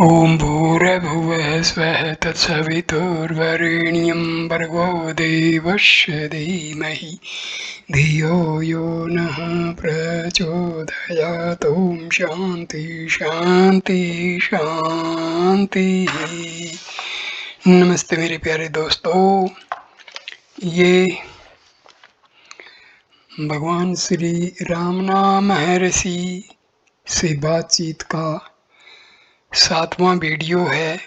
ॐ भूर्भुवः स्वः तत्सवितुर्वरेण्यं भर्गो देवस्य धीमहि धियो यो नः प्रचोदयात्। ॐ शान्ति शान्ति शान्तिः। नमस्ते मेरे प्यारे दोस्तों, ये भगवान श्री रामनाम महर्षि से बातचीत का 7वां वीडियो है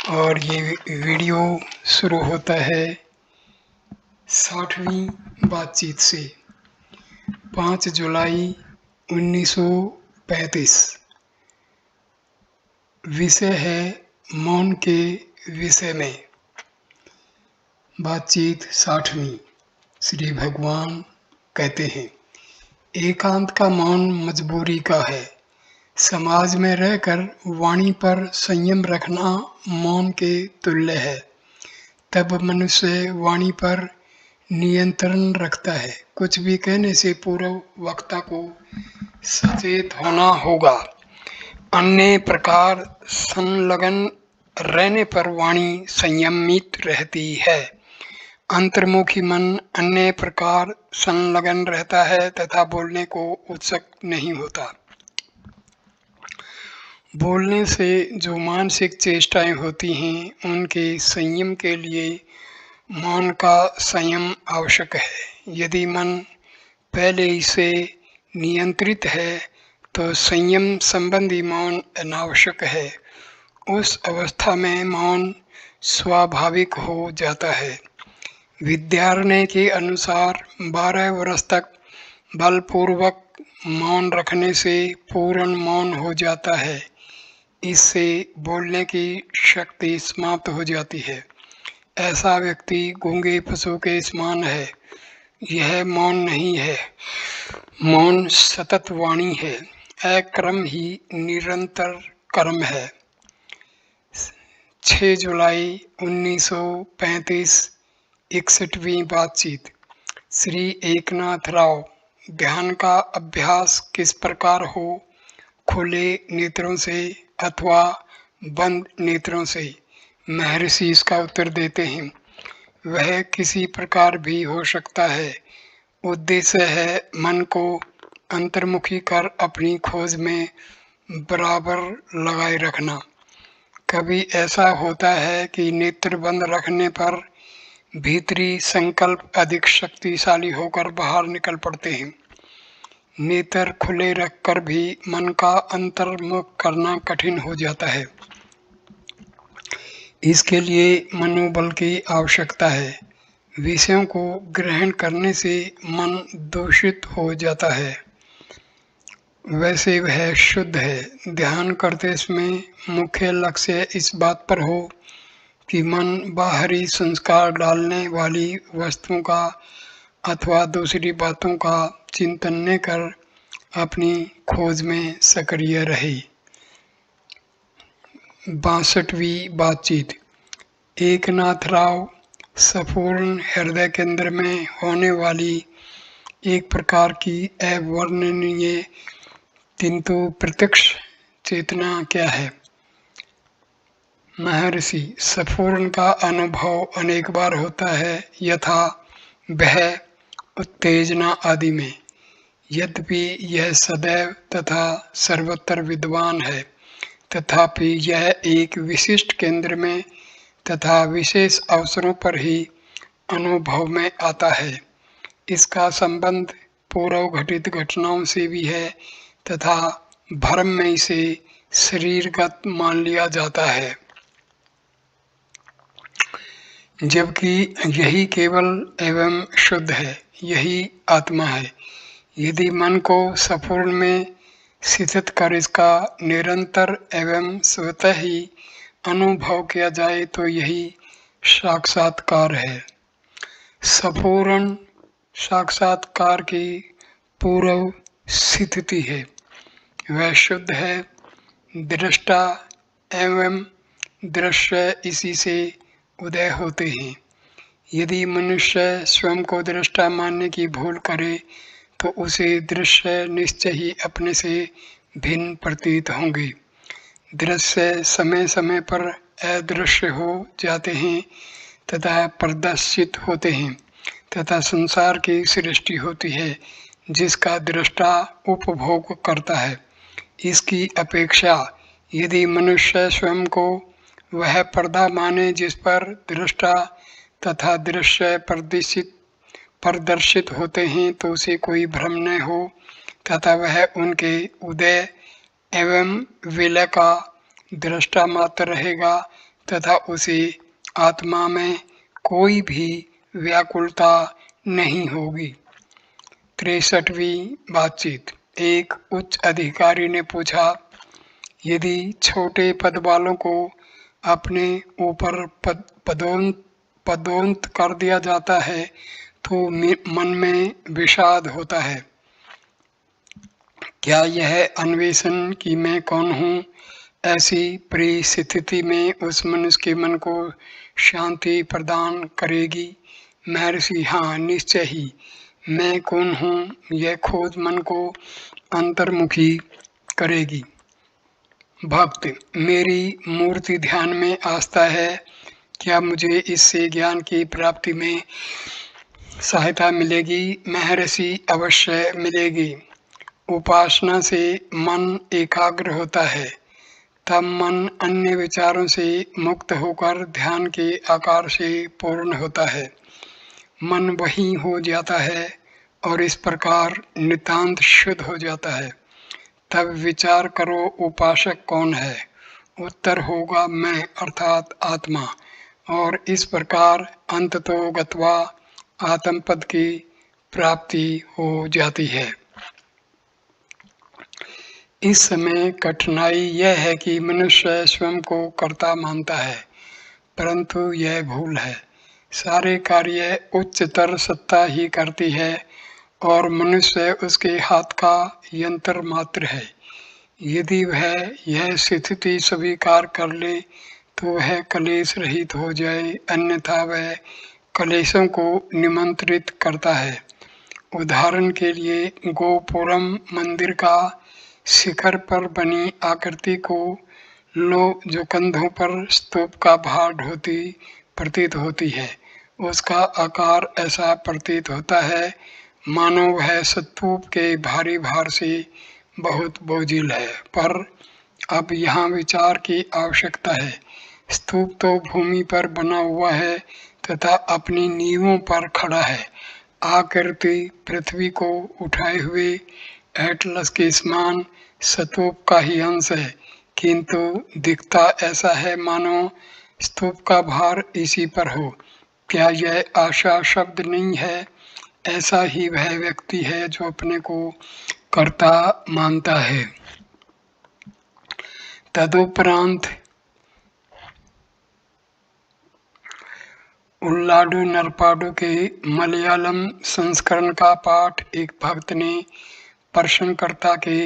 और ये वीडियो शुरू होता है 60वीं बातचीत से। 5 जुलाई 1935। विषय है मौन के विषय में। बातचीत 60वीं। श्री भगवान कहते हैं, एकांत का मौन मजबूरी का है। समाज में रहकर वाणी पर संयम रखना मौन के तुल्य है। तब मनुष्य वाणी पर नियंत्रण रखता है। कुछ भी कहने से पूर्व वक्ता को सचेत होना होगा। अन्य प्रकार संलग्न रहने पर वाणी संयमित रहती है। अंतर्मुखी मन अन्य प्रकार संलग्न रहता है तथा बोलने को उत्सुक नहीं होता। बोलने से जो मानसिक चेष्टाएं होती हैं, उनके संयम के लिए मौन का संयम आवश्यक है। यदि मन पहले ही से नियंत्रित है तो संयम संबंधी मौन अनावश्यक है। उस अवस्था में मौन स्वाभाविक हो जाता है। विद्यारण्य के अनुसार 12 वर्ष तक बलपूर्वक मौन रखने से पूर्ण मौन हो जाता है। इससे बोलने की शक्ति समाप्त हो जाती है। ऐसा व्यक्ति गूंगे पशु के समान है। यह मौन नहीं है, मौन सतत वाणी है। अक्रम ही निरंतर कर्म है। 6 जुलाई 1935, 61वीं बातचीत। श्री एकनाथ राव, ध्यान का अभ्यास किस प्रकार हो, खुले नेत्रों से अथवा बंद नेत्रों से? महर्षि इसका उत्तर देते हैं, वह किसी प्रकार भी हो सकता है। उद्देश्य है मन को अंतर्मुखी कर अपनी खोज में बराबर लगाए रखना। कभी ऐसा होता है कि नेत्र बंद रखने पर भीतरी संकल्प अधिक शक्तिशाली होकर बाहर निकल पड़ते हैं। नेत्र खुले रखकर भी मन का अंतर्मुख करना कठिन हो जाता है। इसके लिए मनोबल की आवश्यकता है। विषयों को ग्रहण करने से मन दूषित हो जाता है। वैसे वह शुद्ध है। ध्यान करते समय मुख्य लक्ष्य इस बात पर हो कि मन बाहरी संस्कार डालने वाली वस्तुओं का अथवा दूसरी बातों का चिंतन न कर अपनी खोज में सक्रिय रहे। 62वीं बातचीत। एकनाथ राव, संपूर्ण हृदय केंद्र में होने वाली एक प्रकार की अवर्णनीय किंतु प्रत्यक्ष चेतना क्या है? महर्षि, संपूर्ण का अनुभव अनेक बार होता है, यथा भय, उत्तेजना आदि में। यद्यपि यह सदैव तथा सर्वत्र विद्वान है, तथापि यह एक विशिष्ट केंद्र में तथा विशेष अवसरों पर ही अनुभव में आता है। इसका संबंध पूर्व घटित घटनाओं से भी है तथा भ्रम में इसे शरीरगत मान लिया जाता है, जबकि यही केवल एवं शुद्ध है, यही आत्मा है। यदि मन को संपूर्ण में स्थित कर इसका निरंतर एवं स्वतः ही अनुभव किया जाए तो यही साक्षात्कार है। संपूर्ण साक्षात्कार की पूर्व स्थिति है। वह शुद्ध है। दृष्टा एवं दृश्य इसी से उदय होते हैं। यदि मनुष्य स्वयं को दृष्टा मानने की भूल करे तो उसे दृश्य निश्चय ही अपने से भिन्न प्रतीत होंगे। दृश्य समय समय पर अदृश्य हो जाते हैं तथा प्रदर्शित होते हैं तथा संसार की सृष्टि होती है जिसका दृष्टा उपभोग करता है। इसकी अपेक्षा यदि मनुष्य स्वयं को वह पर्दा माने जिस पर दृष्टा तथा दृश्य प्रदर्शित होते हैं तो उसे कोई भ्रम न हो तथा वह उनके उदय एवं विलय का दृष्टा मात्र रहेगा तथा उसे आत्मा में कोई भी व्याकुलता नहीं होगी। 63वीं बातचीत। एक उच्च अधिकारी ने पूछा, यदि छोटे पद वालों को अपने ऊपर पदोन्नत कर दिया जाता है तो मन में विषाद होता है। क्या यह अन्वेषण कि मैं कौन हूँ ऐसी परिस्थिति में उस मनुष्य के मन को शांति प्रदान करेगी? महर्षि, हाँ, निश्चय ही। मैं कौन हूँ यह खोज मन को अंतर्मुखी करेगी। भक्त, मेरी मूर्ति ध्यान में आस्था है, क्या मुझे इससे ज्ञान की प्राप्ति में सहायता मिलेगी? महर्षि, अवश्य मिलेगी। उपासना से मन एकाग्र होता है, तब मन अन्य विचारों से मुक्त होकर ध्यान के आकार से पूर्ण होता है। मन वही हो जाता है और इस प्रकार नितांत शुद्ध हो जाता है। तब विचार करो, उपासक कौन है? उत्तर होगा मैं अर्थात आत्मा। और इस प्रकार अंततो गत्वा आत्मपद की प्राप्ति हो जाती है। इस समय कठिनाई यह है कि मनुष्य स्वयं को कर्ता मानता है, परंतु यह भूल है। सारे कार्य उच्चतर सत्ता ही करती है और मनुष्य उसके हाथ का यंत्र मात्र है। यदि वह यह स्थिति स्वीकार कर ले तो वह कलेश रहित हो जाए, अन्यथा वह कलेशों को निमंत्रित करता है। उदाहरण के लिए गोपुरम मंदिर का शिखर पर बनी आकृति को लो जो कंधों पर स्तूप का भार ढोती प्रतीत होती है। उसका आकार ऐसा प्रतीत होता है मानो वह स्तूप के भारी भार से बहुत बोझिल है। पर अब यहाँ विचार की आवश्यकता है। स्तूप तो भूमि पर बना हुआ है तथा अपनी नींवों पर खड़ा है। आकृति पृथ्वी को उठाए हुए एटलस के समान स्तूप का ही अंश है, किंतु दिखता ऐसा है मानो स्तूप का भार इसी पर हो। क्या यह आशा शब्द नहीं है? ऐसा ही वह व्यक्ति है जो अपने को कर्ता मानता है। तदुपरांत उल्लाडू नरपाडू के मलयालम संस्करण का पाठ एक भक्त ने प्रश्नकर्ता के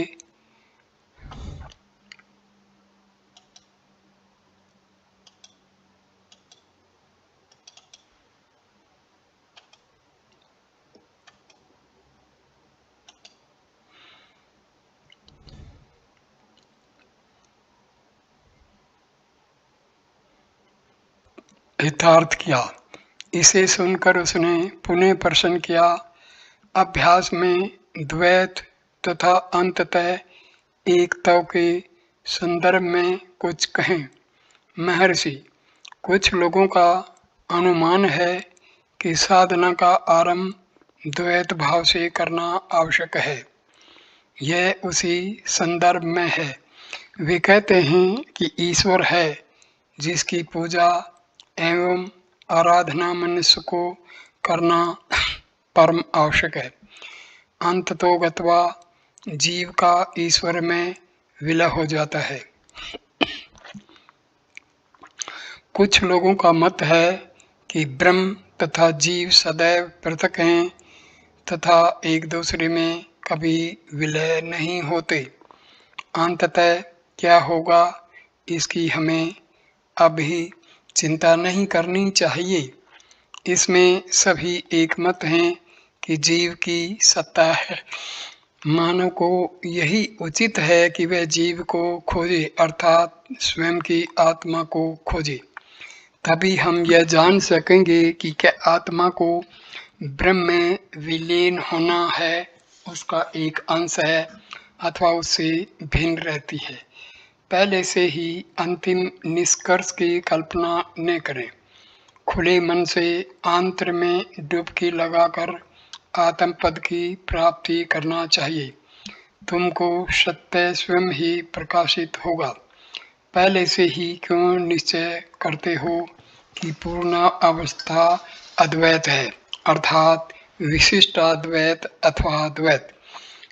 हितार्थ किया। इसे सुनकर उसने पुनः प्रश्न किया, अभ्यास में द्वैत तथा अंततः एकत्व के संदर्भ में कुछ कहें। महर्षि, कुछ लोगों का अनुमान है कि साधना का आरंभ द्वैत भाव से करना आवश्यक है। यह उसी संदर्भ में है। वे कहते हैं कि ईश्वर है जिसकी पूजा एवं आराधना मनुष्य को करना परम आवश्यक है। अंततो गत्वा जीव का ईश्वर में विलय हो जाता है। कुछ लोगों का मत है कि ब्रह्म तथा जीव सदैव पृथक हैं तथा एक दूसरे में कभी विलय नहीं होते। अंततः क्या होगा इसकी हमें अभी चिंता नहीं करनी चाहिए। इसमें सभी एकमत हैं कि जीव की सत्ता है, मानव को यही उचित है कि वह जीव को खोजे, अर्थात स्वयं की आत्मा को खोजे। तभी हम यह जान सकेंगे कि क्या आत्मा को ब्रह्म में विलीन होना है, उसका एक अंश है, अथवा उससे भिन्न रहती है। पहले से ही अंतिम निष्कर्ष की कल्पना न करें। खुले मन से आंतर में डुबकी लगाकर आत्म पद की प्राप्ति करना चाहिए। तुमको सत्य स्वयं ही प्रकाशित होगा। पहले से ही क्यों निश्चय करते हो कि पूर्ण अवस्था अद्वैत है, अर्थात विशिष्ट अद्वैत अथवा अद्वैत।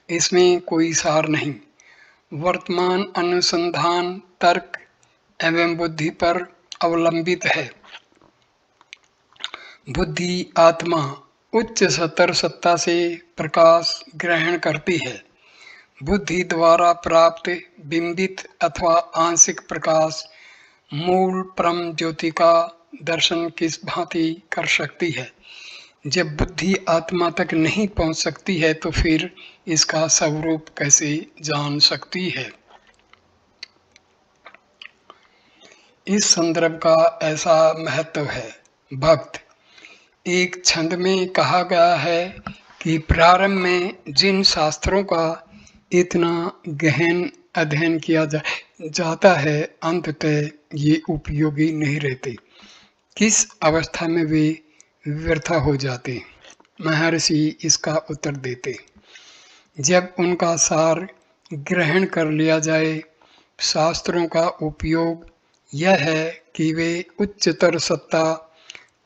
इसमें कोई सार नहीं। वर्तमान अनुसंधान तर्क एवं बुद्धि पर अवलंबित है। बुद्धि आत्मा उच्च सतर सत्ता से प्रकाश ग्रहण करती है। बुद्धि द्वारा प्राप्त बिंबित अथवा आंशिक प्रकाश मूल परम ज्योति का दर्शन किस भांति कर सकती है। जब बुद्धि आत्मा तक नहीं पहुंच सकती है तो फिर इसका स्वरूप कैसे जान सकती है। इस संदर्भ का ऐसा महत्व है। भक्त एक छंद में कहा गया है कि प्रारंभ में जिन शास्त्रों का इतना गहन अध्ययन किया जाता है, अंततः ये उपयोगी नहीं रहते। किस अवस्था में वे व्यर्थ हो जाते? महर्षि इसका उत्तर देते, जब उनका सार ग्रहण कर लिया जाए। शास्त्रों का उपयोग यह है कि वे उच्चतर सत्ता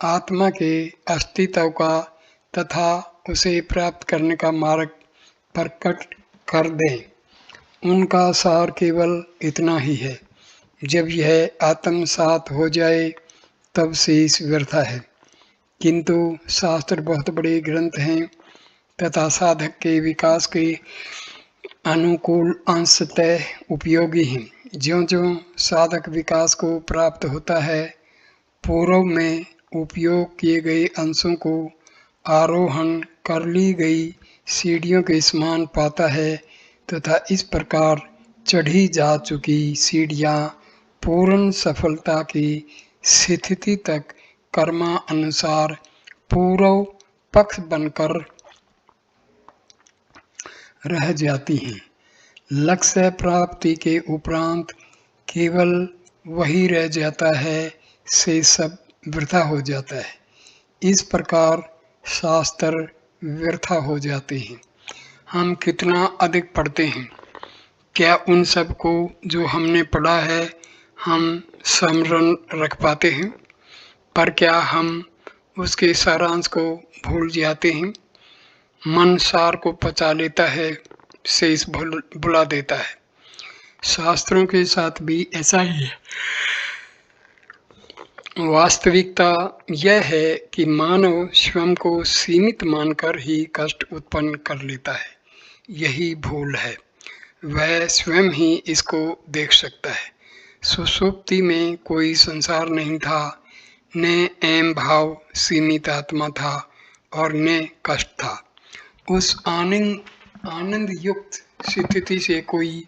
आत्मा के अस्तित्व का तथा उसे प्राप्त करने का मार्ग प्रकट कर दें। उनका सार केवल इतना ही है। जब यह आत्मसात हो जाए तब शेष व्यर्थ है। किंतु शास्त्र बहुत बड़े ग्रंथ हैं तथा साधक के विकास के अनुकूल अंशतः उपयोगी हैं। ज्यों-ज्यों साधक विकास को प्राप्त होता है, पूर्व में उपयोग किए गए अंशों को आरोहण कर ली गई सीढ़ियों के समान पाता है तथा इस प्रकार चढ़ी जा चुकी सीढ़ियां पूर्ण सफलता की स्थिति तक कर्मानुसार पूर्व पक्ष बनकर रह जाती हैं। लक्ष्य प्राप्ति के उपरांत केवल वही रह जाता है, से सब वृथा हो जाता है। इस प्रकार शास्त्र व्यर्थ हो जाते हैं। हम कितना अधिक पढ़ते हैं, क्या उन सब को जो हमने पढ़ा है हम स्मरण रख पाते हैं? पर क्या हम उसके सारांश को भूल जाते हैं? मन सार को पचा लेता है, शेष भुला देता है। शास्त्रों के साथ भी ऐसा ही है। वास्तविकता यह है कि मानव स्वयं को सीमित मानकर ही कष्ट उत्पन्न कर लेता है। यही भूल है। वह स्वयं ही इसको देख सकता है। सुषुप्ति में कोई संसार नहीं था, न एम भाव सीमित आत्मा था और न कष्ट था। उस आनंद युक्त स्थिति से कोई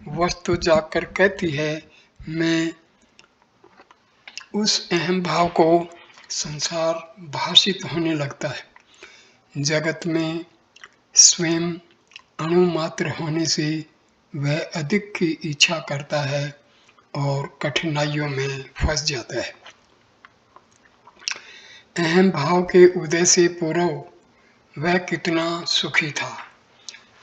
वस्तु जाकर कहती है, मैं उस अहम भाव को संसार भाषित होने लगता है। जगत में स्वयं अणु मात्र होने से वह अधिक की इच्छा करता है और कठिनाइयों में फंस जाता है। अहम भाव के उदय से पूर्व वह कितना सुखी था।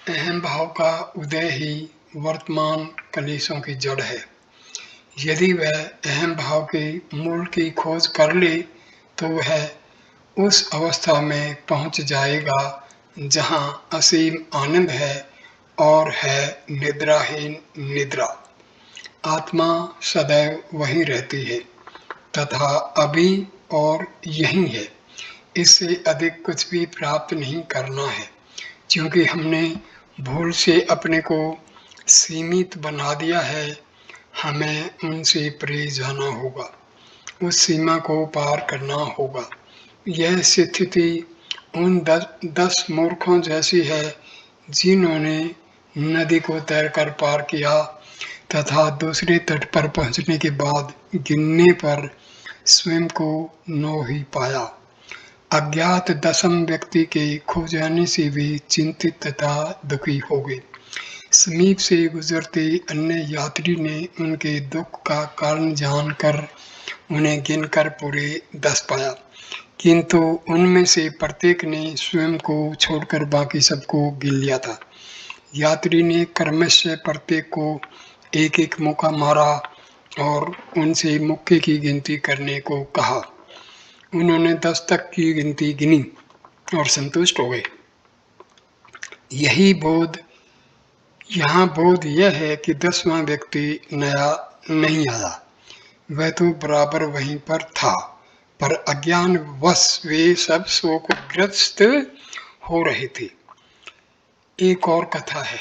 अहम भाव का उदय ही वर्तमान कलेशों की जड़ है। यदि वह अहम भाव के मूल की खोज कर ले तो वह उस अवस्था में पहुंच जाएगा जहां असीम आनंद है और है निद्राहीन निद्रा। आत्मा सदैव वहीं रहती है तथा अभी और यहीं है। इससे अधिक कुछ भी प्राप्त नहीं करना है, क्योंकि हमने भूल से अपने को सीमित बना दिया है। हमें उनसे परे जाना होगा, उस सीमा को पार करना होगा। यह स्थिति उन 10 मूर्खों जैसी है जिन्होंने नदी को तैरकर पार किया तथा दूसरे तट पर पहुंचने के बाद गिनने पर स्वयं को नो ही पाया। अज्ञात दशम व्यक्ति के खो जाने से भी चिंतित तथा दुखी हो गए। समीप से गुजरते अन्य यात्री ने उनके दुख का कारण जानकर उन्हें गिनकर पूरे 10 पाया, किंतु उनमें से प्रत्येक ने स्वयं को छोड़कर बाकी सबको गिन लिया था। यात्री ने क्रमशः प्रत्येक को एक एक मौका मारा और उनसे मुक्के की गिनती करने को कहा। उन्होंने 10 तक की गिनती गिनी और संतुष्ट हो गए। यहाँ बोध यह है कि 10वां व्यक्ति नया नहीं आया, वह तो बराबर वहीं पर था, पर अज्ञानवश वे सब शोकग्रस्त हो रहे थे। एक और कथा है।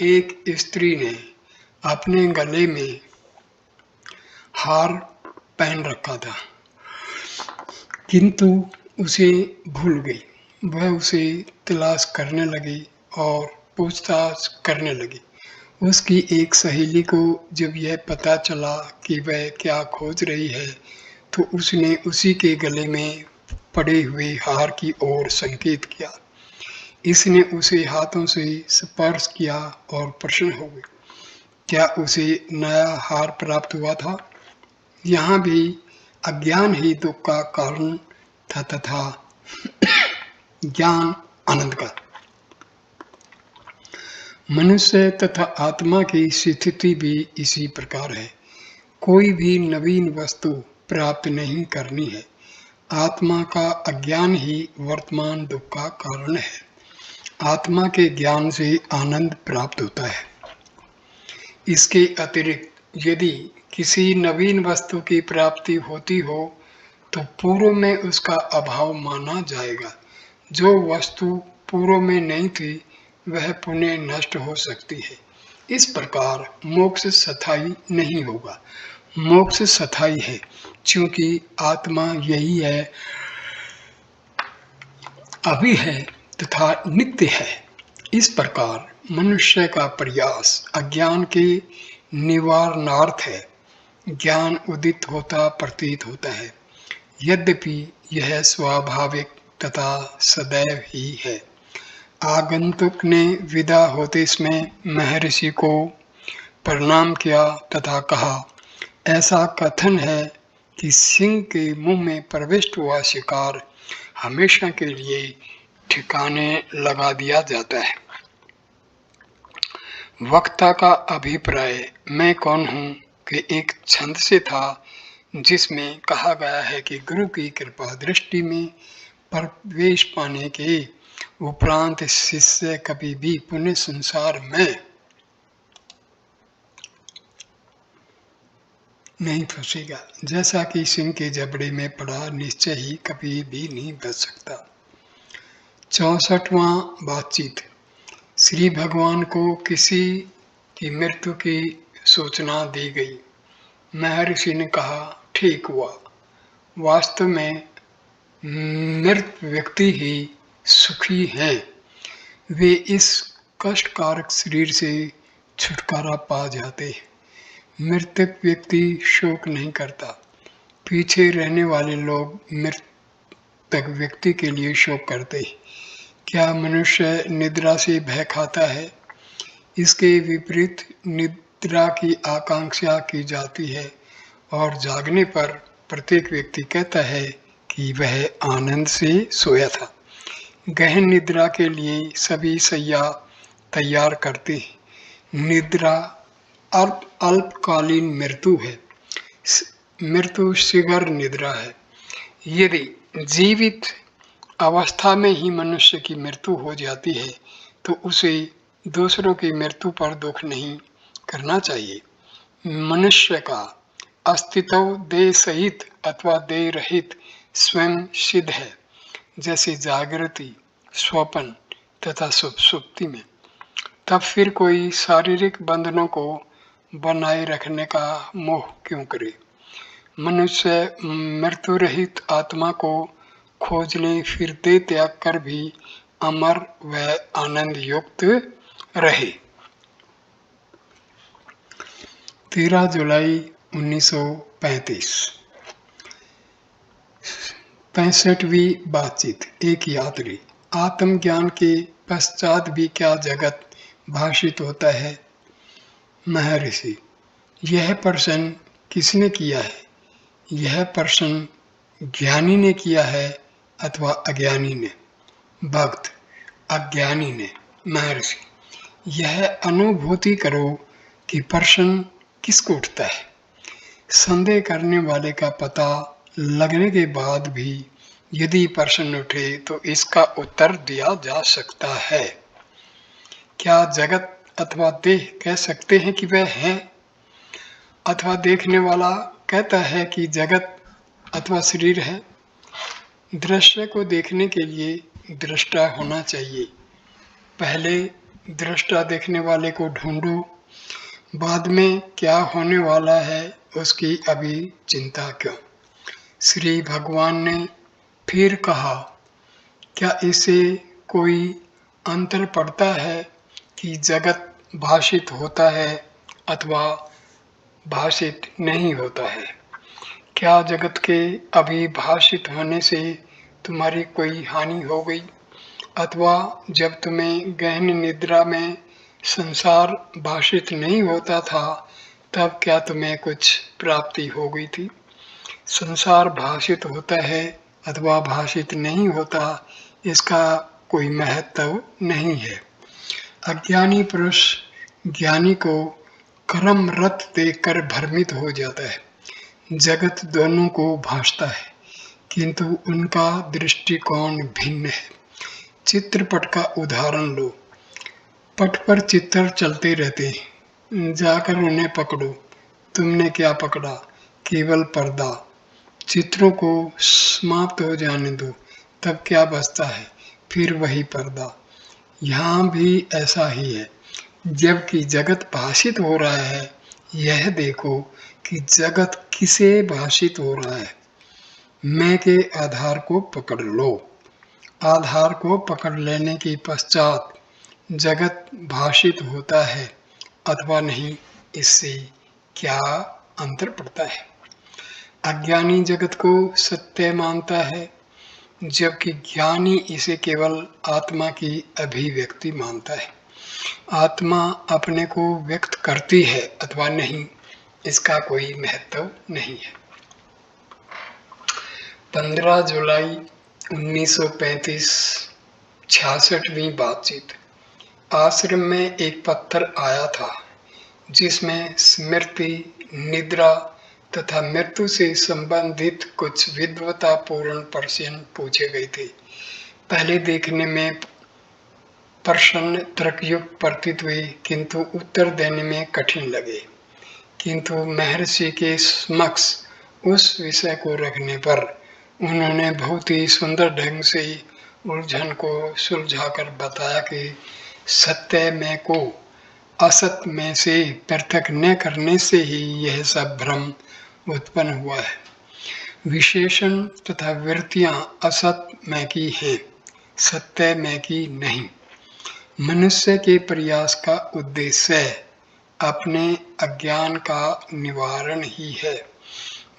एक स्त्री ने अपने गले में हार पहन रखा था, किंतु उसे भूल गई। वह उसे तलाश करने लगी और पूछताछ करने लगी। उसकी एक सहेली को जब यह पता चला कि वह क्या खोज रही है, तो उसने उसी के गले में पड़े हुए हार की ओर संकेत किया। इसने उसे हाथों से स्पर्श किया और प्रसन्न हो गई। क्या उसे नया हार प्राप्त हुआ था? यहाँ भी अज्ञान ही दुख का कारण था तथा ज्ञान आनंद का। मनुष्य तथा आत्मा की स्थिति भी इसी प्रकार है। कोई भी नवीन वस्तु प्राप्त नहीं करनी है। आत्मा का अज्ञान ही वर्तमान दुख का कारण है। आत्मा के ज्ञान से आनंद प्राप्त होता है। इसके अतिरिक्त यदि किसी नवीन वस्तु की प्राप्ति होती हो तो पूर्व में उसका अभाव माना जाएगा। जो वस्तु पूर्व में नहीं थी वह पुनः नष्ट हो सकती है। इस प्रकार मोक्ष स्थायी नहीं होगा। मोक्ष स्थायी है, क्योंकि आत्मा यही है, अभी है तथा नित्य है। इस प्रकार मनुष्य का प्रयास अज्ञान के निवारणार्थ है। ज्ञान उदित होता प्रतीत होता है, यद्यपि यह स्वाभाविक तथा सदैव ही है। आगंतुक ने विदा होते समय महर्षि को प्रणाम किया तथा कहा, ऐसा कथन है कि सिंह के मुंह में प्रविष्ट हुआ शिकार हमेशा के लिए ठिकाने लगा दिया जाता है। वक्ता का अभिप्राय मैं कौन हूँ कि एक छंद से था, जिसमें कहा गया है कि गुरु की कृपा दृष्टि में प्रवेश पाने के उपरांत शिष्य कभी भी पुण्य संसार में नहीं फंसेगा। जैसा कि सिंह के जबड़े में पड़ा निश्चय ही कभी भी नहीं बच सकता। 64वां बातचीत। श्री भगवान को किसी की मृत्यु की सूचना दी गई। महर्षि ने कहा, ठीक हुआ। वास्तव में मृत व्यक्ति ही सुखी हैं। वे इस कष्टकारक शरीर से छुटकारा पा जाते हैं। मृतक व्यक्ति शोक नहीं करता। पीछे रहने वाले लोग मृतक व्यक्ति के लिए शोक करते हैं। क्या मनुष्य निद्रा से भय खाता है? इसके विपरीत निद्रा की आकांक्षा की जाती है और जागने पर प्रत्येक व्यक्ति कहता है कि वह आनंद से सोया था। गहन निद्रा के लिए सभी शैया तैयार करते हैं। निद्रा अल्पकालीन मृत्यु है। मृत्यु शीघ्र निद्रा है। यदि जीवित अवस्था में ही मनुष्य की मृत्यु हो जाती है तो उसे दूसरों की मृत्यु पर दुख नहीं करना चाहिए। मनुष्य का अस्तित्व देह सहित अथवा देह रहित स्वयं सिद्ध है, जैसे जागृति, स्वप्न तथा सुप्ति में। तब फिर कोई शारीरिक बंधनों को बनाए रखने का मोह क्यों करे? मनुष्य मृत्यु रहित आत्मा को खोजने फिरते त्याग कर भी अमर व आनंद युक्त रहे। 13 जुलाई 1935। 65वीं बातचीत। एक यात्री। आत्मज्ञान के पश्चात भी क्या जगत भाषित होता है? महर्षि। यह प्रश्न किसने किया है? यह प्रश्न ज्ञानी ने किया है अथवा अज्ञानी ने? भक्त। अज्ञानी ने। महर्षि। यह अनुभूति करो कि प्रश्न किसको उठता है। संदेह करने वाले का पता लगने के बाद भी यदि प्रश्न उठे तो इसका उत्तर दिया जा सकता है। क्या जगत अथवा देह कह सकते हैं कि वह है, अथवा देखने वाला कहता है कि जगत अथवा शरीर है? दृश्य को देखने के लिए दृष्टा होना चाहिए। पहले दृष्टा देखने वाले को ढूंढो, बाद में क्या होने वाला है उसकी अभी चिंता क्यों? श्री भगवान ने फिर कहा, क्या इससे कोई अंतर पड़ता है कि जगत भाषित होता है अथवा भाषित नहीं होता है? क्या जगत के अभी भाषित होने से तुम्हारी कोई हानि हो गई, अथवा जब तुम्हें गहन निद्रा में संसार भाषित नहीं होता था तब क्या तुम्हें कुछ प्राप्ति हो गई थी? संसार भाषित होता है अथवा भाषित नहीं होता, इसका कोई महत्व नहीं है। अज्ञानी पुरुष ज्ञानी को कर्मरत देखकर भ्रमित हो जाता है। जगत दोनों को भासता है, किंतु उनका दृष्टिकोण भिन्न है। चित्रपट का उदाहरण लो। पट पर चित्र चलते रहते हैं, जाकर उन्हें पकड़ो। तुमने क्या पकड़ा? केवल पर्दा। चित्रों को समाप्त हो जाने दो, तब क्या बचता है? फिर वही पर्दा। यहाँ भी ऐसा ही है। जबकि जगत भाषित हो रहा है, यह देखो कि जगत किसे भाषित हो रहा है। मैं के आधार को पकड़ लो। आधार को पकड़ लेने के पश्चात जगत भाषित होता है अथवा नहीं, इससे क्या अंतर पड़ता है? अज्ञानी जगत को सत्य मानता है, जबकि ज्ञानी इसे केवल आत्मा की अभिव्यक्ति मानता है। आत्मा अपने को व्यक्त करती है अथवा नहीं, इसका कोई महत्व नहीं है। 15 जुलाई 1935। 66वीं बातचीत। आश्रम में एक पत्र आया था जिसमें स्मृति, निद्रा तथा मृत्यु से संबंधित कुछ विद्वतापूर्ण प्रश्न पूछे गए थे। पहले देखने में प्रश्न तर्कयुक्त प्रतीत हुए, किंतु उत्तर देने में कठिन लगे। किंतु महर्षि के समक्ष उस विषय को रखने पर उन्होंने बहुत ही सुंदर ढंग से उलझन को सुलझाकर बताया कि सत्य में को असत में से पृथक न करने से ही यह सब भ्रम उत्पन्न हुआ है। विशेषण तथा वृत्तियां असत में की हैं, सत्य में की नहीं। मनुष्य के प्रयास का उद्देश्य अपने अज्ञान का निवारण ही है।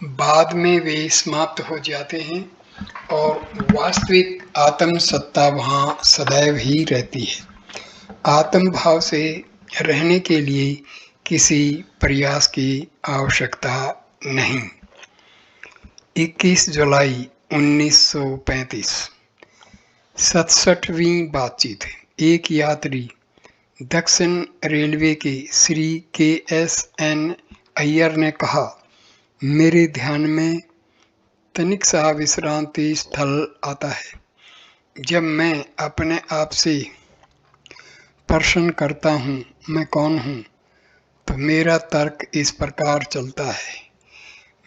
बाद में वे समाप्त हो जाते हैं और वास्तविक आत्म सत्ता वहाँ सदैव ही रहती है। आत्म भाव से रहने के लिए किसी प्रयास की आवश्यकता नहीं। 21 जुलाई 1935। 67वीं बातचीत। एक यात्री। दक्षिण रेलवे के श्री KSN अय्यर ने कहा, मेरे ध्यान में तनिक सा विश्रांति स्थल आता है जब मैं अपने आप से प्रश्न करता हूँ, मैं कौन हूँ? तो मेरा तर्क इस प्रकार चलता है।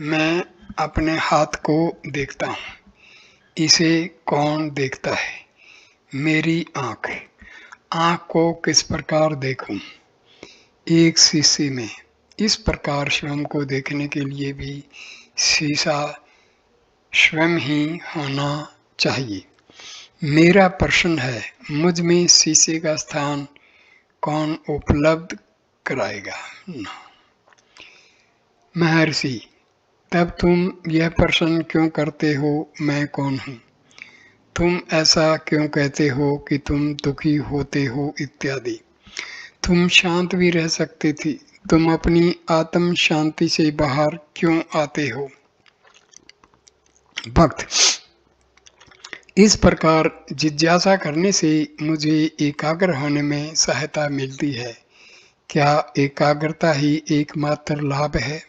मैं अपने हाथ को देखता हूँ, इसे कौन देखता है? मेरी आँख। आँख को किस प्रकार देखूं? एक शीशे में। इस प्रकार स्वयं को देखने के लिए भी शीशा स्वयं ही होना चाहिए। मेरा प्रश्न है, मुझ में शीशे का स्थान कौन उपलब्ध कराएगा? महर्षि, तब तुम यह प्रश्न क्यों करते हो, मैं कौन हूँ? तुम ऐसा क्यों कहते हो कि तुम दुखी होते हो इत्यादि? तुम शांत भी रह सकती थी। तुम अपनी आत्म शांति से बाहर क्यों आते हो? भक्त, इस प्रकार जिज्ञासा करने से मुझे एकाग्र होने में सहायता मिलती है। क्या एकाग्रता ही एकमात्र लाभ है?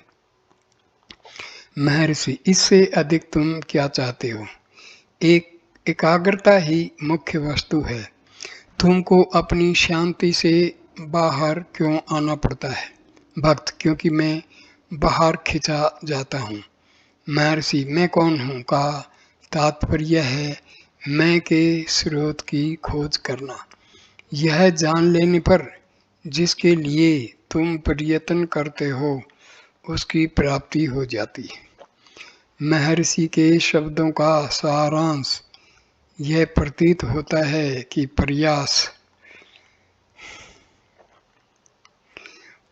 महर्षि, इससे अधिक तुम क्या चाहते हो? एकाग्रता ही मुख्य वस्तु है। तुमको अपनी शांति से बाहर क्यों आना पड़ता है? भक्त, क्योंकि मैं बाहर खिंचा जाता हूँ। महर्षि, मैं कौन हूँ का तात्पर्य है मैं के स्रोत की खोज करना। यह जान लेने पर जिसके लिए तुम प्रयत्न करते हो उसकी प्राप्ति हो जाती है। महर्षि के शब्दों का सारांश यह प्रतीत होता है कि प्रयास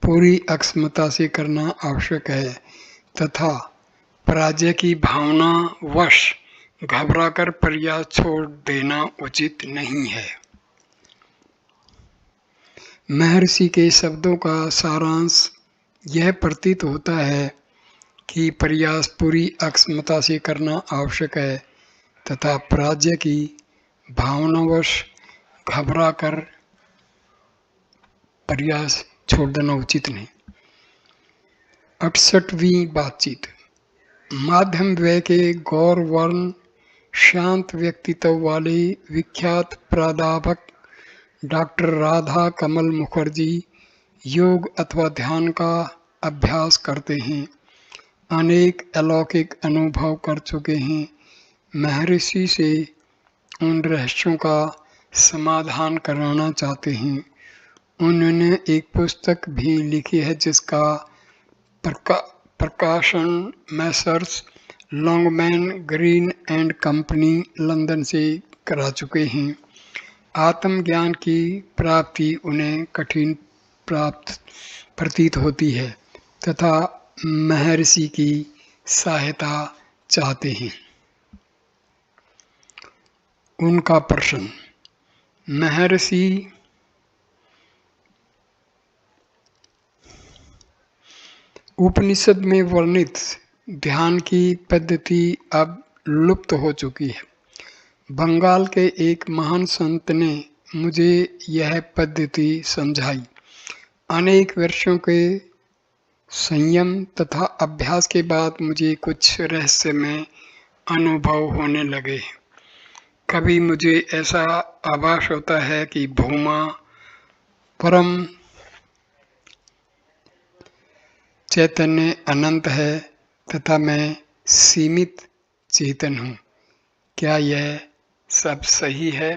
पूरी अक्षमता से करना आवश्यक है तथा पराजय की भावना वश घबराकर प्रयास छोड़ देना उचित नहीं है। महर्षि के शब्दों का सारांश यह प्रतीत होता है कि प्रयास पूरी अक्षमता से करना आवश्यक है तथा पराजय की भावनावश घबराकर प्रयास छोड़ देना उचित नहीं। 68वीं बातचीत। माध्यम व्यय के गौर वर्ण शांत व्यक्तित्व वाले विख्यात प्राध्यापक डॉक्टर राधा कमल मुखर्जी योग अथवा ध्यान का अभ्यास करते हैं। अनेक अलौकिक अनुभव कर चुके हैं। महर्षि से उन रहस्यों का समाधान कराना चाहते हैं। उन्होंने एक पुस्तक भी लिखी है जिसका प्रकाशन Messrs Longman green and company London से करा चुके हैं। आत्मज्ञान की प्राप्ति उन्हें कठिन प्राप्त प्रतीत होती है तथा महर्षि की सहायता चाहते हैं। उनका प्रश्न। महर्षि, उपनिषद में वर्णित ध्यान की पद्धति अब लुप्त हो चुकी है। बंगाल के एक महान संत ने मुझे यह पद्धति समझाई। अनेक वर्षों के संयम तथा अभ्यास के बाद मुझे कुछ रहस्यमय अनुभव होने लगे। कभी मुझे ऐसा आभास होता है कि भूमा परम चैतन्य अनंत है तथा मैं सीमित चेतन हूँ। क्या यह सब सही है?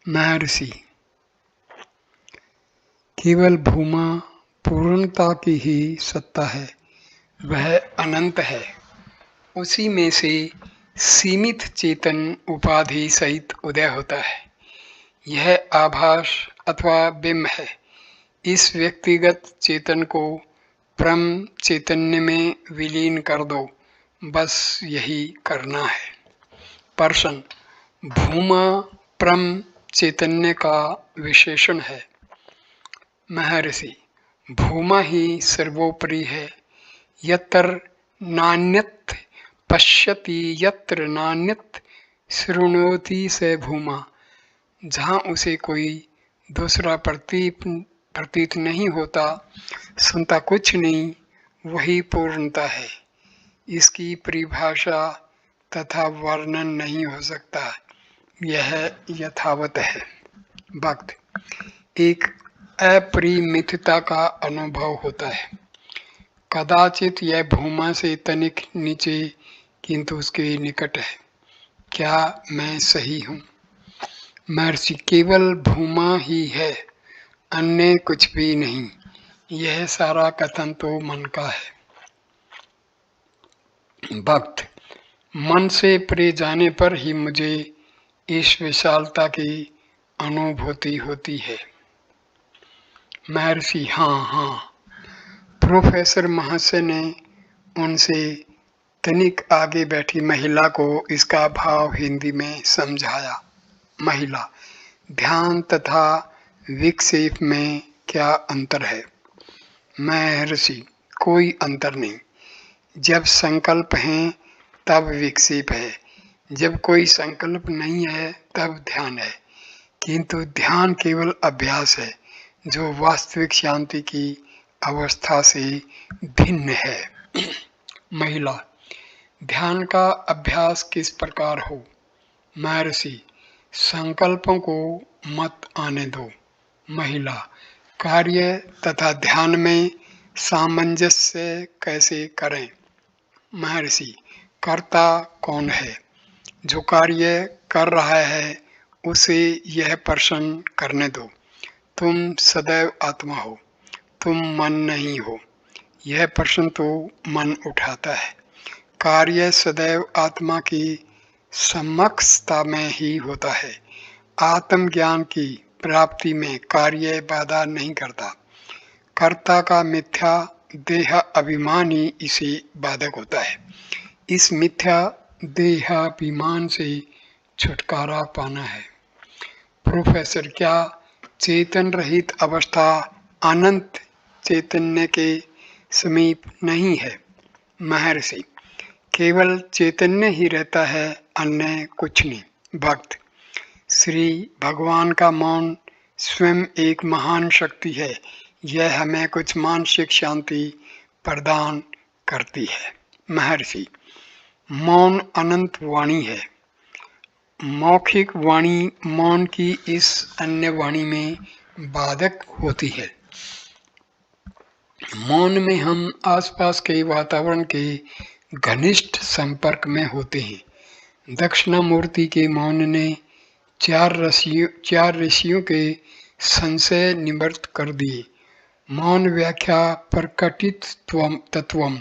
महर्षि, केवल भूमा पूर्णता की ही सत्ता है। वह अनंत है। उसी में से सीमित चेतन उपाधि सहित उदय होता है। यह आभास अथवा बिंब है। इस व्यक्तिगत चेतन को परम चैतन्य में विलीन कर दो, बस यही करना है। प्रश्न। भूमा परम चैतन्य का विशेषण है। महर्षि, भूमा ही सर्वोपरि है। यत्र नान्यत् पश्यति यत्र नान्यत् शृणोति स भूमा। जहाँ उसे कोई दूसरा प्रतीत नहीं होता, सुनता कुछ नहीं, वही पूर्णता है। इसकी परिभाषा तथा वर्णन नहीं हो सकता। यह यथावत है। भक्त, एक अपरिमितता का अनुभव होता है। कदाचित यह भूमा से तनिक नीचे किंतु उसके निकट है। क्या मैं सही हूँ? महर्षि, केवल भूमा ही है, अन्य कुछ भी नहीं। यह सारा कथन तो मन का है। भक्त, मन से परे जाने पर ही मुझे इस विशालता की अनुभूति होती है। महर्षि हाँ हाँ। प्रोफेसर महाशय ने उनसे तनिक आगे बैठी महिला को इसका भाव हिंदी में समझाया। महिला, ध्यान तथा विक्षेप में क्या अंतर है? महर्षि, कोई अंतर नहीं। जब संकल्प है तब विक्षेप है, जब कोई संकल्प नहीं है तब ध्यान है। किंतु ध्यान केवल अभ्यास है जो वास्तविक शांति की अवस्था से भिन्न है। महिला, ध्यान का अभ्यास किस प्रकार हो? महर्षि, संकल्पों को मत आने दो। महिला, कार्य तथा ध्यान में सामंजस्य कैसे करें? महर्षि, कर्ता कौन है? जो कार्य कर रहा है उसे यह प्रश्न करने दो, तुम सदैव आत्मा हो, तुम मन नहीं हो। यह प्रश्न तो मन उठाता है। कार्य सदैव आत्मा की समक्षता में ही होता है। आत्मज्ञान की प्राप्ति में कार्य बाधा नहीं करता। कर्ता का मिथ्या देह अभिमान ही इसे बाधक होता है। इस मिथ्या देहाभिमान से छुटकारा पाना है। प्रोफेसर, क्या चेतन रहित अवस्था अनंत चैतन्य के समीप नहीं है? महर्षि, केवल चैतन्य ही रहता है, अन्य कुछ नहीं। भक्त, श्री भगवान का मौन स्वयं एक महान शक्ति है। यह हमें कुछ मानसिक शांति प्रदान करती है। महर्षि, मौन अनंत वाणी है। मौखिक वाणी मौन की इस अन्य वाणी में बाधक होती है। मौन में हम आसपास के वातावरण के घनिष्ठ संपर्क में होते हैं। दक्षिणामूर्ति के मौन ने चार ऋषियों के संशय निवृत्त कर दिए। मौन व्याख्या प्रकटित तत्वम,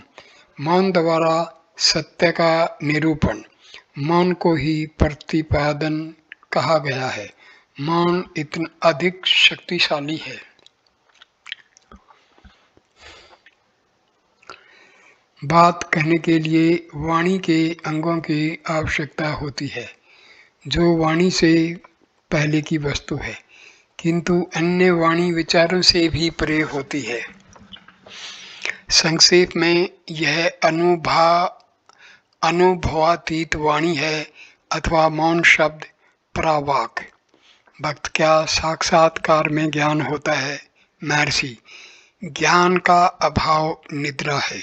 मौन द्वारा सत्य का निरूपण। मौन को ही प्रतिपादन कहा गया है। मौन इतना अधिक शक्तिशाली है। बात कहने के लिए वाणी के अंगों की आवश्यकता होती है, जो वाणी से पहले की वस्तु है, किंतु अन्य वाणी विचारों से भी परे होती है। संक्षेप में यह अनुभवातीत वाणी है अथवा मौन शब्द परावाक। भक्त, क्या साक्षात्कार में ज्ञान होता है? महर्षि, ज्ञान का अभाव निद्रा है।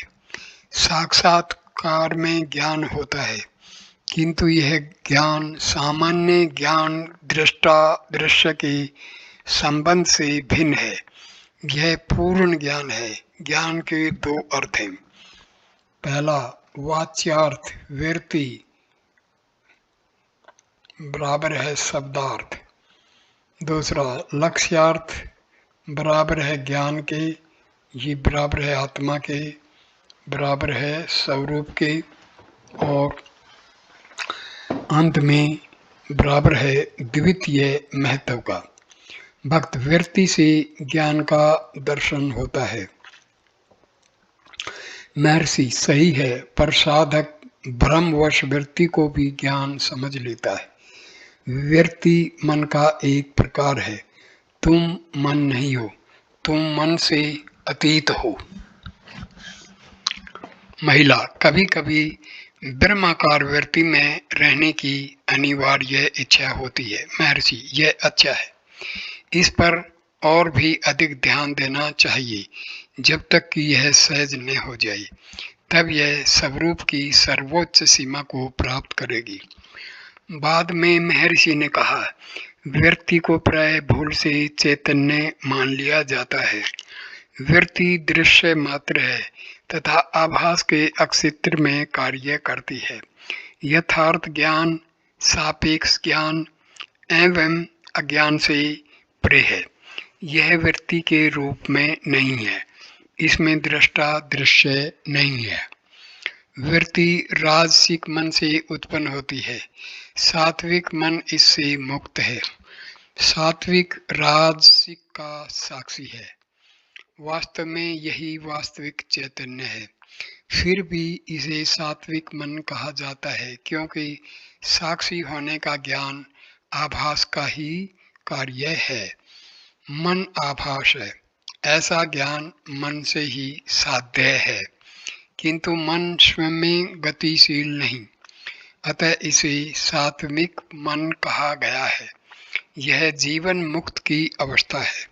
साक्षात्कार में ज्ञान होता है, किंतु यह ज्ञान सामान्य ज्ञान दृश्य के संबंध से भिन्न है। यह पूर्ण ज्ञान है। ज्ञान के दो अर्थ हैं। पहला, वाच्यार्थ वृत्ति बराबर है शब्दार्थ। दूसरा, लक्ष्यार्थ बराबर है ज्ञान के, ये बराबर है आत्मा के, बराबर है स्वरूप के, और अंत में बराबर है द्वितीय महत्व का। भक्त, वृत्ति से ज्ञान का दर्शन होता है। महर्षि, सही है, पर साधक भ्रमवश वृत्ति को भी ज्ञान समझ लेता है। वृत्ति मन का एक प्रकार है। तुम मन नहीं हो, तुम मन से अतीत हो। महिला, कभी कभी ब्रह्माकार वृत्ति में रहने की अनिवार्य इच्छा होती है। महर्षि, यह अच्छा है, इस पर और भी अधिक ध्यान देना चाहिए। जब तक कि यह सहज न हो जाए, तब यह स्वरूप की सर्वोच्च सीमा को प्राप्त करेगी। बाद में महर्षि ने कहा, वृत्ति को प्राय भूल से चैतन्य मान लिया जाता है। वृत्ति दृश्य मात्र है तथा आभास के अक्षेत्र में कार्य करती है। यथार्थ ज्ञान सापेक्ष ज्ञान एवं अज्ञान से परे है। यह वृत्ति के रूप में नहीं है, इसमें दृष्टा दृश्य नहीं है। वृत्ति राजसिक मन से उत्पन्न होती है, सात्विक मन इससे मुक्त है। सात्विक राजसिक का साक्षी है। वास्तव में यही वास्तविक चैतन्य है। फिर भी इसे सात्विक मन कहा जाता है क्योंकि साक्षी होने का ज्ञान आभास का ही कार्य है। मन आभास है, ऐसा ज्ञान मन से ही साध्य है, किंतु मन स्वयं में गतिशील नहीं, अतः इसे सात्विक मन कहा गया है। यह जीवन मुक्त की अवस्था है।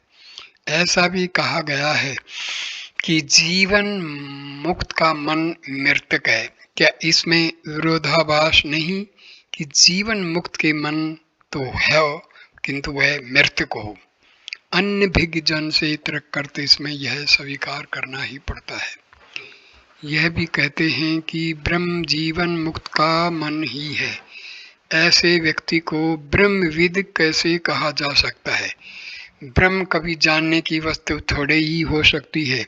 ऐसा भी कहा गया है कि जीवन मुक्त का मन मृतक है। क्या इसमें विरोधाभास नहीं कि जीवन मुक्त के मन तो है किंतु वह मृतक हो। अन्य भिज्ञ जन से तर्क करते इसमें यह स्वीकार करना ही पड़ता है। यह भी कहते हैं कि ब्रह्म जीवन मुक्त का मन ही है। ऐसे व्यक्ति को ब्रह्मविद कैसे कहा जा सकता है? ब्रह्म कभी जानने की वस्तु थोड़े ही हो सकती है,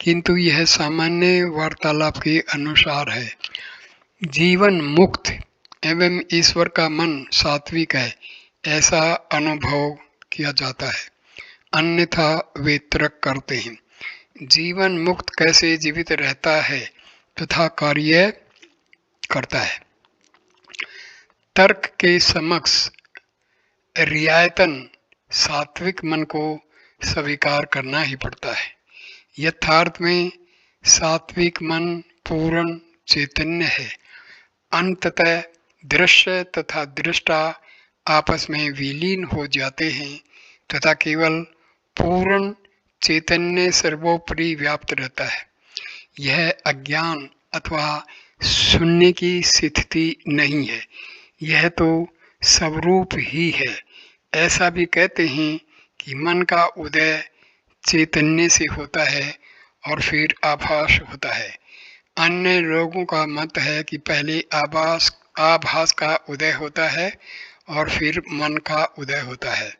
किंतु यह सामान्य वार्तालाप के अनुसार है। जीवन मुक्त एवं ईश्वर का मन सात्विक है, ऐसा अनुभव किया जाता है, अन्यथा वे तर्क करते हैं। जीवन मुक्त कैसे जीवित रहता है तथा कार्य करता है? तर्क के समक्ष रियायतन सात्विक मन को स्वीकार करना ही पड़ता है। यथार्थ में सात्विक मन पूर्ण चैतन्य है। अंततः दृश्य तथा दृष्टा आपस में विलीन हो जाते हैं तथा केवल पूर्ण चैतन्य सर्वोपरि व्याप्त रहता है। यह अज्ञान अथवा शून्य की स्थिति नहीं है, यह तो स्वरूप ही है। ऐसा भी कहते हैं कि मन का उदय चैतन्य से होता है और फिर आभास होता है। अन्य लोगों का मत है कि पहले आभास का उदय होता है और फिर मन का उदय होता है।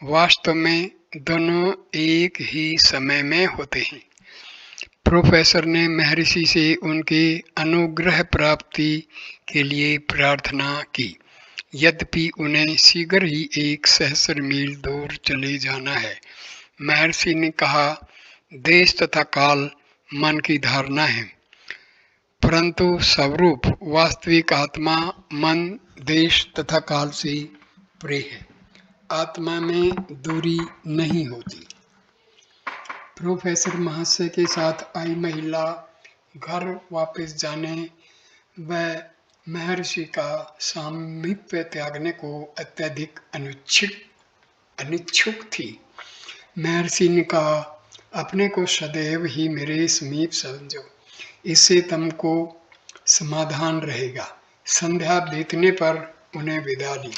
वास्तव में दोनों एक ही समय में होते हैं। प्रोफेसर ने महर्षि से उनके अनुग्रह प्राप्ति के लिए प्रार्थना की, यद्यपि उन्हें शीघ्र ही 1 सहस्र मील दूर चले जाना है। महर्षि ने कहा, देश तथा काल मन की धारणा है, परंतु स्वरूप वास्तविक आत्मा मन देश तथा काल से परे है। आत्मा में दूरी नहीं होती। प्रोफेसर महाशय के साथ आई महिला घर वापस जाने व महर्षि का सामीप्य त्यागने को अत्यधिक अनिच्छुक थी। महर्षि ने कहा, अपने को सदैव ही मेरे समीप समझो, इससे तुमको समाधान रहेगा। संध्या बीतने पर उन्हें विदा ली।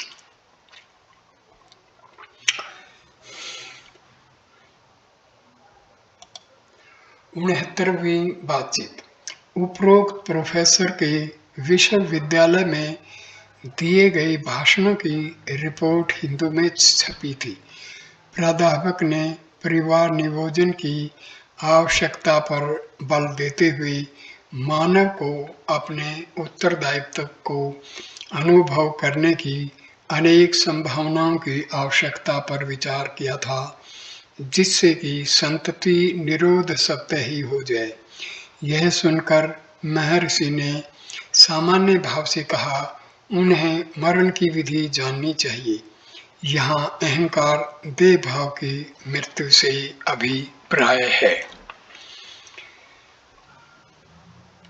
69वीं बातचीत। उपरोक्त प्रोफेसर के विश्वविद्यालय में दिए गए भाषणों की रिपोर्ट हिंदू में छपी थी। प्राध्यापक ने परिवार नियोजन की आवश्यकता पर बल देते हुए मानव को अपने उत्तरदायित्व को अनुभव करने की अनेक संभावनाओं की आवश्यकता पर विचार किया था, जिससे कि संतति निरोध सत्य ही हो जाए। यह सुनकर महर्षि ने सामान्य भाव से कहा, उन्हें मरण की विधि जाननी चाहिए। यहाँ अहंकार देह भाव की मृत्यु से अभिप्राय है।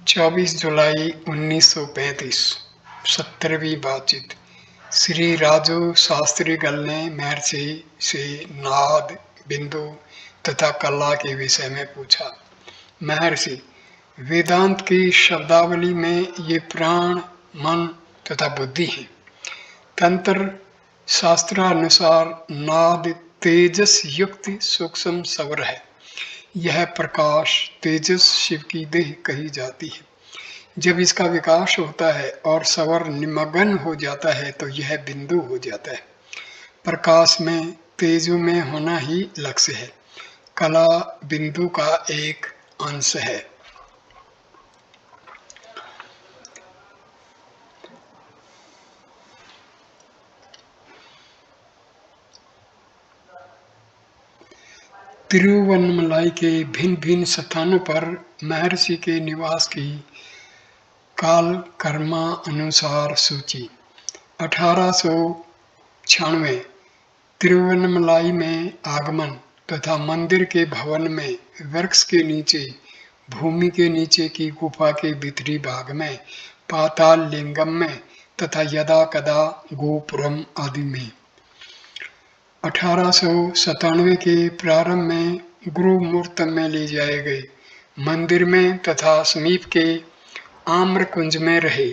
24 जुलाई 1935। 70वीं बातचीत। श्री राजू शास्त्री गल ने महर्षि से नाद, बिंदु तथा कला के विषय में पूछा। महर्षि, वेदांत की शब्दावली में ये प्राण, मन तथा बुद्धि है। तंत्र शास्त्रानुसार नाद तेजस युक्त सूक्ष्म स्वर है। यह प्रकाश तेजस शिव की देह कही जाती है। जब इसका विकास होता है और स्वर निमग्न हो जाता है तो यह बिंदु हो जाता है। प्रकाश में तेजो में होना ही लक्ष्य है। कला बिंदु का एक अंश है। तिरुवन्नमलाई के भिन्न भिन्न स्थानों पर महर्षि के निवास की काल कर्मा अनुसार सूची। 1896 तिरुवन्नमलाई में आगमन तथा मंदिर के भवन में वृक्ष के नीचे, भूमि के नीचे की गुफा के भीतरी भाग में, पाताल लिंगम में तथा यदा कदा गोपुरम आदि में। 1897 के प्रारंभ में गुरु मूर्त में ले जाए गए, मंदिर में तथा समीप के आम्रकुंज में रहे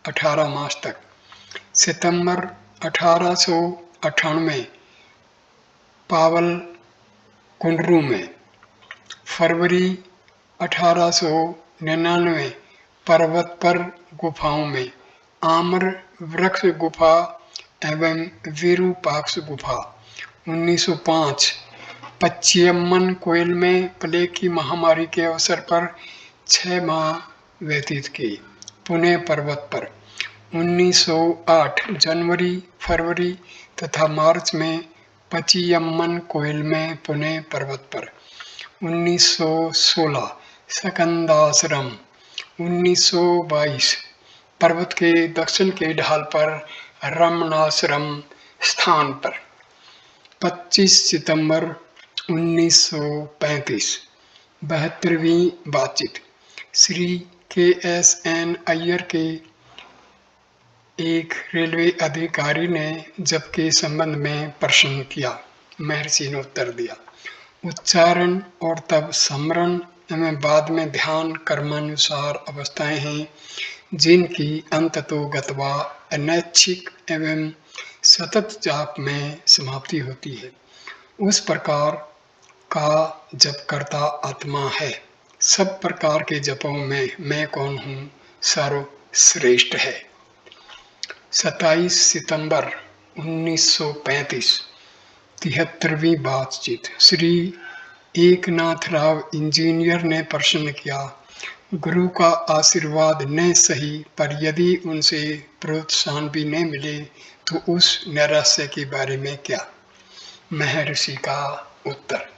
18 मास तक। सितंबर 1898 पावल कुंडरू में। फरवरी 1899 पर्वत पर गुफाओं में, आम्र वृक्ष गुफा एवं विरूपाक्ष गुफा। 1905 पच्चियम्मन कोयल में प्लेग की महामारी के अवसर पर 6 माह व्यतीत किए, पुणे पर्वत पर। 1908 जनवरी, फरवरी तथा मार्च में पचियम्मन कोयल में, पुणे पर्वत पर। 1916 सकंदाश्रम। 1922 पर्वत के दक्षिण के ढाल पर रमणाश्रम स्थान पर। 25 सितंबर 1935 72वीं बातचीत। श्री KSN अय्यर के एक रेलवे अधिकारी ने जप के संबंध में प्रश्न किया। महर्षि ने उत्तर दिया, उच्चारण और तब स्मरण एवं बाद में ध्यान कर्मानुसार अवस्थाएं हैं जिनकी अंततो गत्वा अनैच्छिक एवं सतत जाप में समाप्ति होती है। उस प्रकार का जप करता आत्मा है। सब प्रकार के जपों में मैं कौन हूँ सर्वश्रेष्ठ है। 27 सितंबर 1935 73वीं बातचीत। श्री एकनाथ राव इंजीनियर ने प्रश्न किया, गुरु का आशीर्वाद न सही पर यदि उनसे प्रोत्साहन भी न मिले तो उस नैराश्य के बारे में क्या। महर्षि का उत्तर,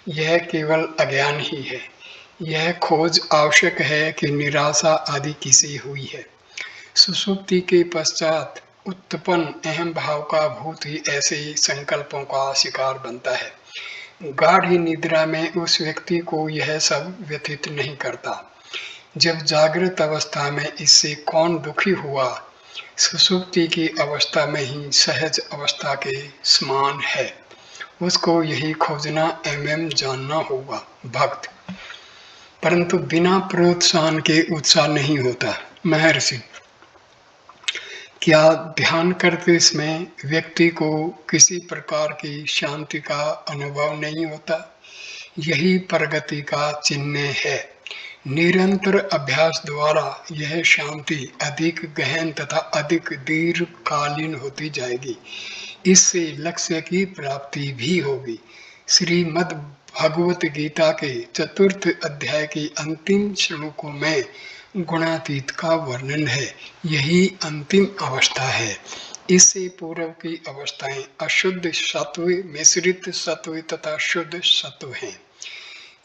यह केवल अज्ञान ही है। यह खोज आवश्यक है कि निराशा आदि किसे हुई है। सुषुप्ति के पश्चात उत्पन्न अहम भाव का भूत ही ऐसे संकल्पों का शिकार बनता है। गाढ़ निद्रा में उस व्यक्ति को यह सब व्यथित नहीं करता। जब जागृत अवस्था में इससे कौन दुखी हुआ, सुषुप्ति की अवस्था में ही सहज अवस्था के समान है। उसको यही खोजना एवं जानना होगा। भक्त परंतु बिना प्रोत्साहन के उत्साह नहीं होता। महर्षि, क्या ध्यान करते समय व्यक्ति को किसी प्रकार की शांति का अनुभव नहीं होता? यही प्रगति का चिन्ह है। निरंतर अभ्यास द्वारा यह शांति अधिक गहन तथा अधिक दीर्घकालीन होती जाएगी। इससे लक्ष्य की प्राप्ति भी होगी। श्रीमद् भगवत गीता के 4th अध्याय की अंतिम श्लोकों में गुणातीत का वर्णन है। यही अंतिम अवस्था है। इससे पूर्व की अवस्थाएं अशुद्ध सत्व, मिश्रित सत्व तथा शुद्ध सत्व हैं।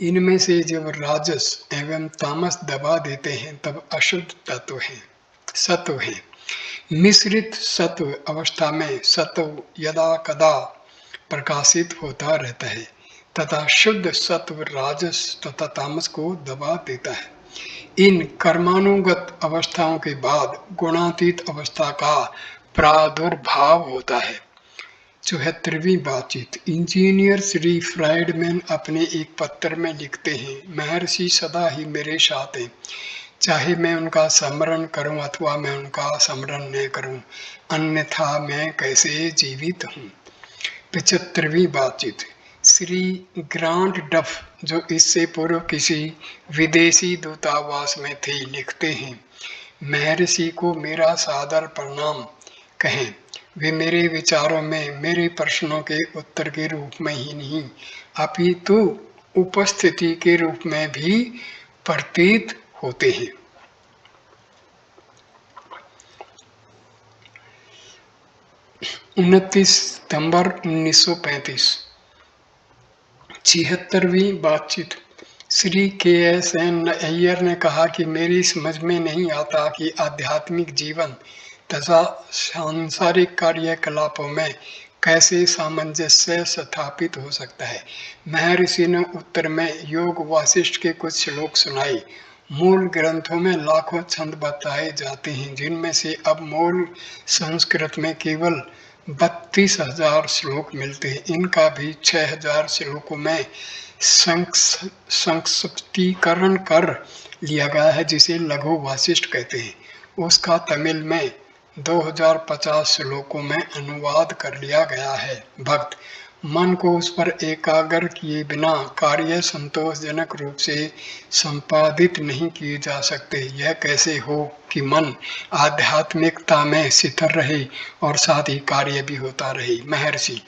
इनमें से जब राजस एवं तामस दबा देते हैं तब अशुद्ध तत्व हैं, सत्व हैं। मिश्रित सत्व अवस्था में सत्व यदा कदा प्रकाशित होता रहता है तथा शुद्ध सत्व राजस तथा तामस को दबा देता है। इन कर्मानुगत अवस्थाओं के बाद गुणातीत अवस्था का प्रादुर्भाव होता है। 74वीं बातचीत। इंजीनियर श्री फ्राइडमैन अपने एक पत्र में लिखते हैं, महर्षि सदा ही मेरे साथ हैं, चाहे मैं उनका स्मरण करूं अथवा मैं उनका स्मरण न करूं, अन्यथा मैं कैसे जीवित हूं। 75वीं बातचीत। श्री ग्रांट डफ, जो इससे पूर्व किसी विदेशी दूतावास में थे, लिखते हैं, महर्षि को मेरा सादर प्रणाम कहें। वे मेरे विचारों में मेरे प्रश्नों के उत्तर के रूप में ही नहीं अपितु उपस्थिति के रूप में भी प्रतीत होते हैं। 29 सितंबर 1935 76वीं बातचीत। श्री के.एस.एन. अय्यर ने कहा कि मेरी समझ में नहीं आता कि आध्यात्मिक जीवन तथा सांसारिक कार्यकलापों में कैसे सामंजस्य स्थापित हो सकता है। महर्षि ने उत्तर में योग वासिष्ठ के कुछ श्लोक सुनाए। मूल ग्रंथों में लाखों छंद बताए जाते हैं, जिनमें से अब मूल संस्कृत में केवल 32,000 श्लोक मिलते हैं। इनका भी 6,000 श्लोकों में संक्षिप्तीकरण कर लिया गया है, जिसे लघु वासिष्ठ कहते हैं। उसका तमिल में 2050 श्लोकों में अनुवाद कर लिया गया है। भक्त मन को उस पर एकाग्र किए बिना कार्य संतोषजनक रूप से संपादित नहीं किए जा सकते। यह कैसे हो कि मन आध्यात्मिकता में स्थिर रहे और साथ ही कार्य भी होता रहे। महर्षि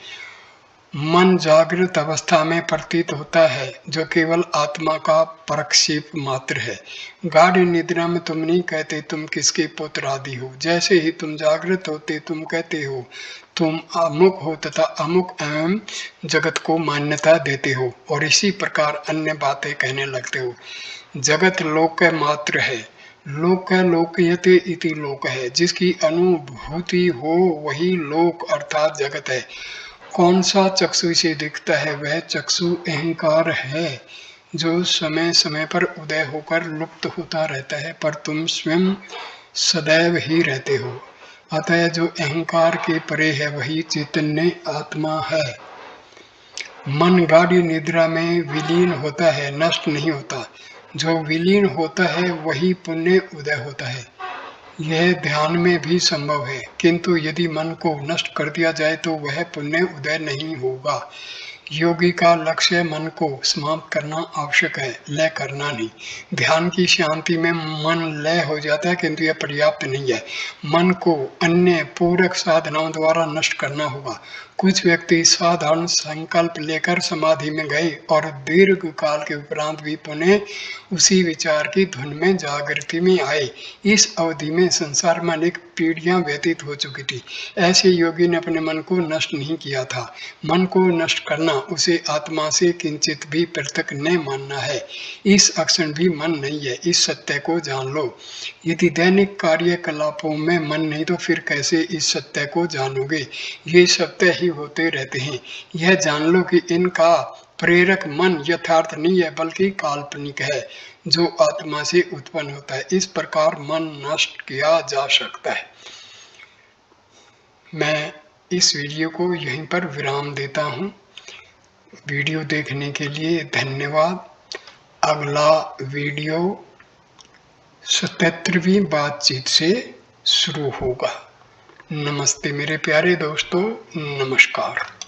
मन जागृत अवस्था में प्रतीत होता है, जो केवल आत्मा का प्रक्षेप मात्र है। गाढ़ निद्रा में तुम नहीं कहते तुम किसके पुत्र आदि हो। जैसे ही तुम जागृत होते तुम कहते हो तुम अमुक हो तथा अमुक एवं जगत को मान्यता देते हो और इसी प्रकार अन्य बातें कहने लगते हो। जगत लोक मात्र है। लोक लोकयते इति लोक है। जिसकी अनुभूति हो वही लोक अर्थात जगत है। कौन सा चक्षु से दिखता है वह चक्षु अहंकार है, जो समय समय पर उदय होकर लुप्त होता रहता है, पर तुम स्वयं सदैव ही रहते हो। अतः जो अहंकार के परे है वही चैतन्य आत्मा है। मन गाढ़ निद्रा में विलीन होता है, नष्ट नहीं होता। जो विलीन होता है वही पुण्य उदय होता है। यह ध्यान में भी संभव है, किंतु यदि मन को नष्ट कर दिया जाए तो वह पुण्य उदय नहीं होगा। योगी का लक्ष्य मन को समाप्त करना आवश्यक है, लय करना नहीं। ध्यान की शांति में मन लय हो जाता है, किंतु यह पर्याप्त नहीं है। मन को अन्य पूरक साधनाओं द्वारा नष्ट करना होगा। कुछ व्यक्ति साधारण संकल्प लेकर समाधि में गए और दीर्घ काल के उपरांत भी पुनः उसी विचार की धुन में जागृति में आए। इस अवधि में संसार में अनेक पीढ़ियां व्यतीत हो चुकी थी। ऐसे योगी ने अपने मन को नष्ट नहीं किया था। मन को नष्ट करना उसे आत्मा से किंचित भी पृथक न मानना है। इस अक्षण भी मन नहीं है, इस सत्य को जान लो। यदि दैनिक कार्यकलापों में मन नहीं तो फिर कैसे इस सत्य को जानोगे। ये सत्य ही होते रहते हैं। यह जान लो कि इनका प्रेरक मन यथार्थ नहीं है, बल्कि काल्पनिक है, जो आत्मा से उत्पन्न होता है। इस प्रकार मन नष्ट किया जा सकता है। मैं इस वीडियो को यहीं पर विराम देता हूँ। वीडियो देखने के लिए धन्यवाद। अगला वीडियो 77वीं बातचीत से शुरू होगा। नमस्ते मेरे प्यारे दोस्तों, नमस्कार।